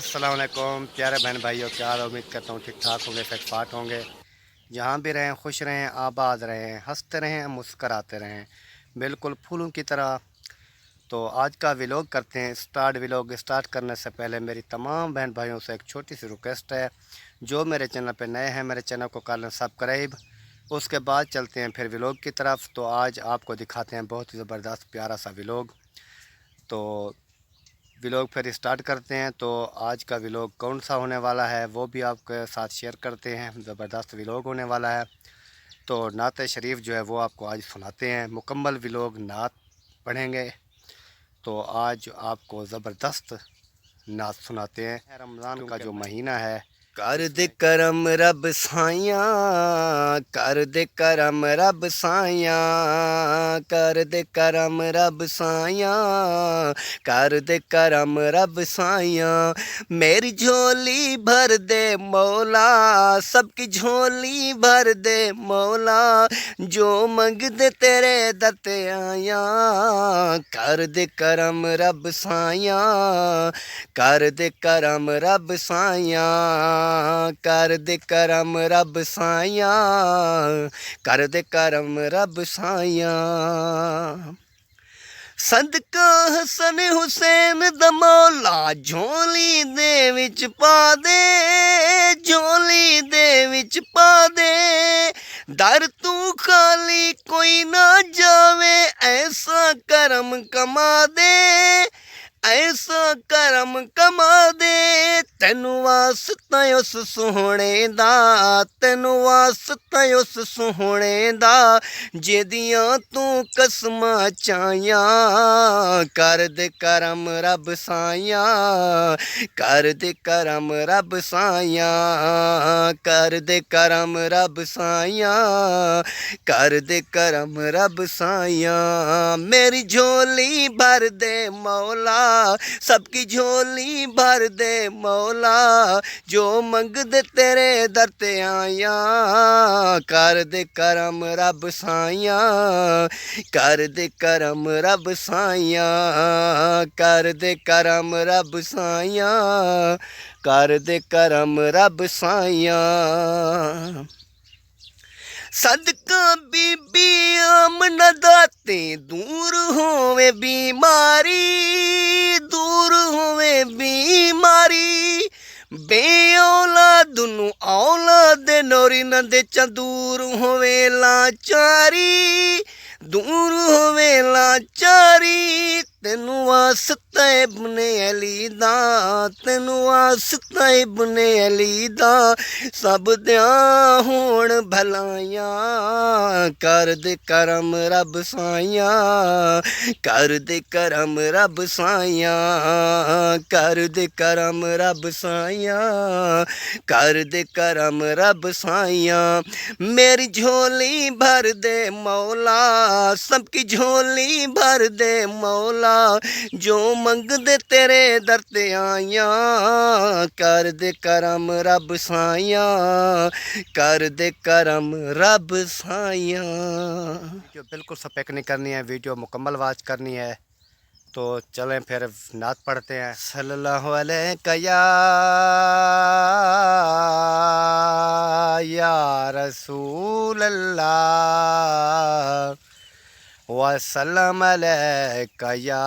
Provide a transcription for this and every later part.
अस्सलाम वालेकुम प्यारे बहन भाइयों, क्या हाल है? उम्मीद करता हूँ ठीक ठाक होंगे, फिटफाट होंगे। जहाँ भी रहें खुश रहें, आबाद रहें, हंसते रहें, मुस्कराते रहें, बिल्कुल फूलों की तरह। तो आज का व्लॉग करते हैं स्टार्ट। व्लॉग स्टार्ट करने से पहले मेरी तमाम बहन भाइयों से एक छोटी सी रिक्वेस्ट है। जो मेरे चैनल पर नए हैं, मेरे चैनल को कर लें सब्सक्राइब। उसके बाद चलते हैं फिर व्लॉग की तरफ। तो आज आपको दिखाते हैं बहुत ही ज़बरदस्त प्यारा सा व्लॉग। तो व्लॉग फिर स्टार्ट करते हैं। तो आज का व्लॉग कौन सा होने वाला है वो भी आपके साथ शेयर करते हैं। ज़बरदस्त व्लॉग होने वाला है। तो नात शरीफ जो है वो आपको आज सुनाते हैं। मुकम्मल व्लॉग नात पढ़ेंगे। तो आज आपको ज़बरदस्त नात सुनाते हैं। रमज़ान का जो महीना है, कर दे करम रब साइया, कर दे करम रब साइया, कर दे करम रब साइया, कर दे करम रब साइया। मेरी झोली भर दे मौला, सबकी झोली भर दे मौला, जो मंग दे तेरे दर ते आया। कर दे करम रब साइया, कर दे करम रब साइया, कर दे करम रब साइया, कर दे करम रब साइया। सदका हसन हुसैन दा मौला, झोली दे विच पा दे, झोली दे विच पा दे। दर तू खाली कोई ना जावे, ऐसा करम कमा दे, ऐसा करम कमा दे। तैनू वास्ता उस सोहणे दा, तैनू वास्ता उस सोहणे दा, जेदियां तू कसमां चाहियां। कर दे करम रब साइया, कर दे करम रब साइया, कर दे करम रब साइया, कर दे करम रब साइया। मेरी झोली भर दे मौला, सबकी झोली भर दे मौला, जो मंग दे तेरे दर ते आया। कर दे करम रब साइया, कर दे करम रब साइया, कर दे करम रब साइया, कर दे करम रब साइया। सदका बीबी आमना दाते, दूर होवे बीमारी, दूर होवे बीमारी। बे औलाद नू औलाद नौरी न दे चा, दूर होवे लाचारी, दूर होवे लाचारी। तेनू वास्ता इब्ने अली दा, तेनू वास्ता इब्ने अली दा, सब दियां होण भलाइयां। कर दे करम रब साइया, कर दे करम रब साइया, कर दे करम रब साइया, कर दे करम रब साइया। मेरी झोली भर दे मौला, सबकी झोली भर दे मौला, जो मंग दे तेरे दर ते आया। कर दे करम रब साइया, कर दे करम रब साइया। वीडियो बिल्कुल स्पेक नहीं करनी है, वीडियो मुकम्मल वाच करनी है। तो चलें फिर नात पढ़ते हैं। सल्लल्लाहु अलैहि या रसूल अल्लाह, वसल्लम अलैका या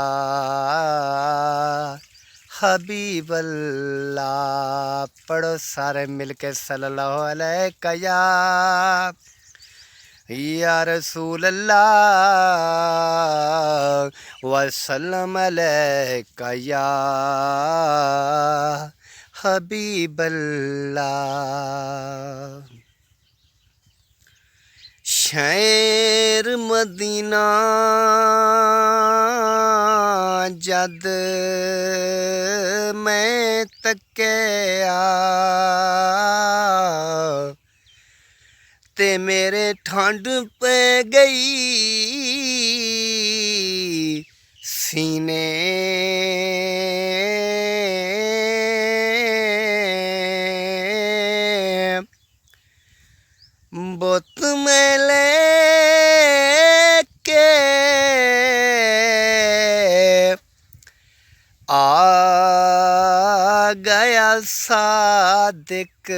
हबीब अल्लाह। पढ़ो सारे मिलके सल्लल्लाहु अलैका या रसूल अल्लाह, वसल्लम अलैका या हबीब अल्लाह। शहर मदीना जद मैं तक्या, ते मेरे ठंड पे गई सीने, बुत में लेके आ गया सादिक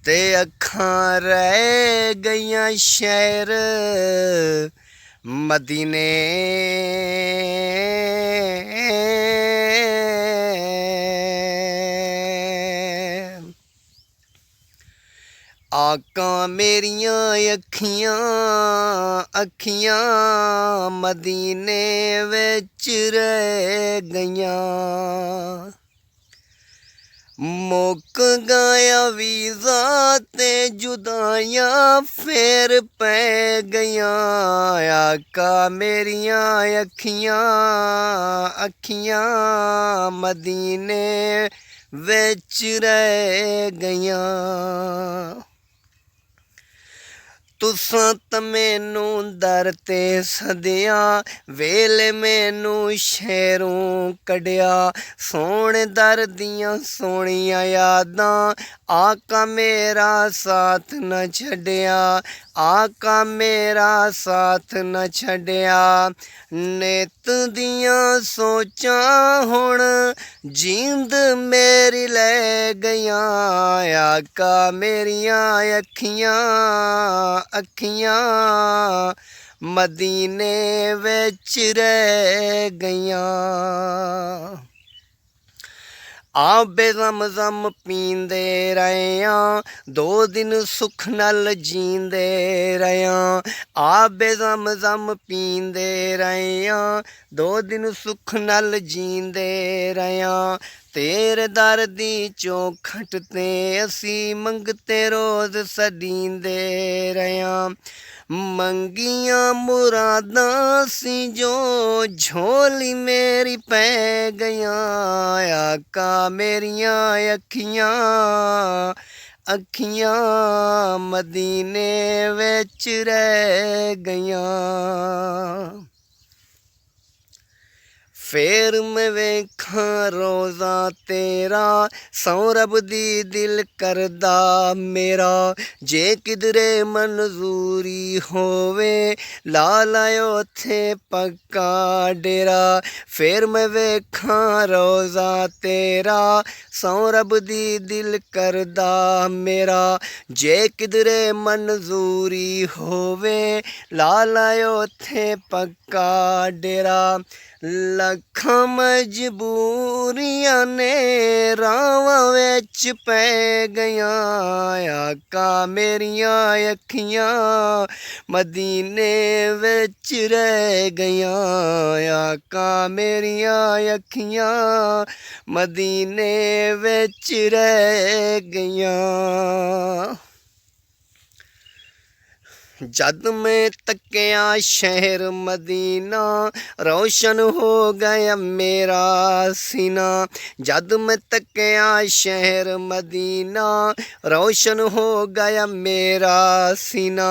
ते अखां रह गईयां शहर मदीने आका मेरियां अखियां मदीने विच रह गईयां मुक गया वीज़ा ते जुदाइयां फिर पै गईयां आका मेरियां अखियां मदीने विच रह गईयां तुसां त मैनू दर ते सदिया वेले मैनू शहरों कढ़िया सोने दर दियां सोहणियां यादां आका मेरा साथ न छड्डिया आका मेरा साथ न छड्डिया नित दियां सोचां हुण जींद मेरी लै गईयां आका मेरियां अखियां मदीने विच रह गईयां आबे ज़म पींदे रहियां 2 दिन सुख नल जींदे रहियां आबे ज़म पींदे रहियां 2 दिन सुख नल जींदे रहियां तेरे दर दी चौखट ते असी मंगते रोज़ सदींदे रहियां मंगियां मुरादां सी जो झोली मेरी पै गईयां आका मेरियां अखियां मदीने विच रह गईयां फिर मैं वेखां रोज़ा तेरा सौ रब दी दिल करदा मेरा जे किधरे मंजूरी होवे ला लायो थे पक्का डेरा फिर मैं वेखां रोज़ा तेरा सौ रब दी दिल करदा मेरा जे किधरे मंजूरी होवे ला लायो थे पक्का डेरा लखां मजबूरियां ने रावां विच पै गईयां आका मेरियां अखियां मदीने विच रह गईयां आका मेरियां अखियां मदीने विच रह गईयां जद मैं तकिया शहर मदीना रोशन हो गया मेरा सीना जद मैं तकिया शहर मदीना रोशन हो गया मेरा सीना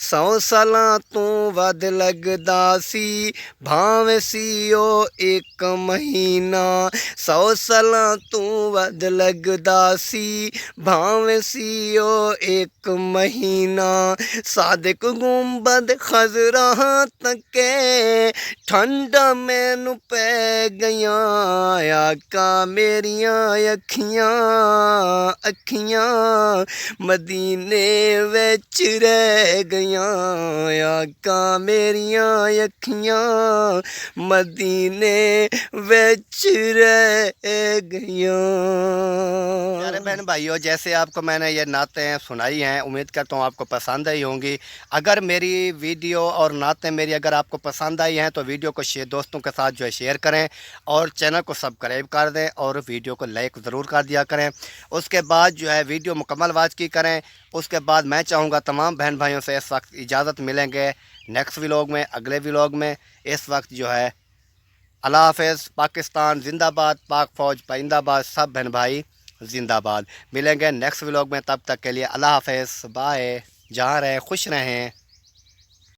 100 सालां तों वध लगदा सी भावें सी ओ एक महीना 100 सालां तों वध लगदा सी भावें सी ओ एक महीना सादिक गुंबद खजरा तके ठंडा मैनू पै गईयां आका मेरियां अखियां मदीने विच रह गईयां आका मेरियां अखियां मदीने विच रह गईयां। प्यारे बहन भाइयों, जैसे आपको मैंने ये नातें सुनाई हैं, उम्मीद करता हूँ आपको पसंद आई होंगी। अगर मेरी वीडियो और नातें मेरी अगर आपको पसंद आई हैं तो वीडियो को दोस्तों के साथ जो है शेयर करें और चैनल को सब्सक्राइब कर दें और वीडियो को लाइक ज़रूर कर दिया करें। उसके बाद जो है वीडियो मुकम्मल वाच की करें। उसके बाद मैं चाहूँगा तमाम बहन भाइयों से इस वक्त इजाज़त मिलेंगे नेक्स्ट व्लॉग में, अगले व्लॉग में। इस वक्त जो है अल्लाह हाफ़िज़। पाकिस्तान जिंदाबाद, पाक फ़ौज पाइंदाबाद, सब बहन भाई जिंदाबाद। मिलेंगे नेक्स्ट व्लॉग में, तब तक के लिए अल्लाह हाफ़िज़, बाय। जहाँ रहें खुश रहें।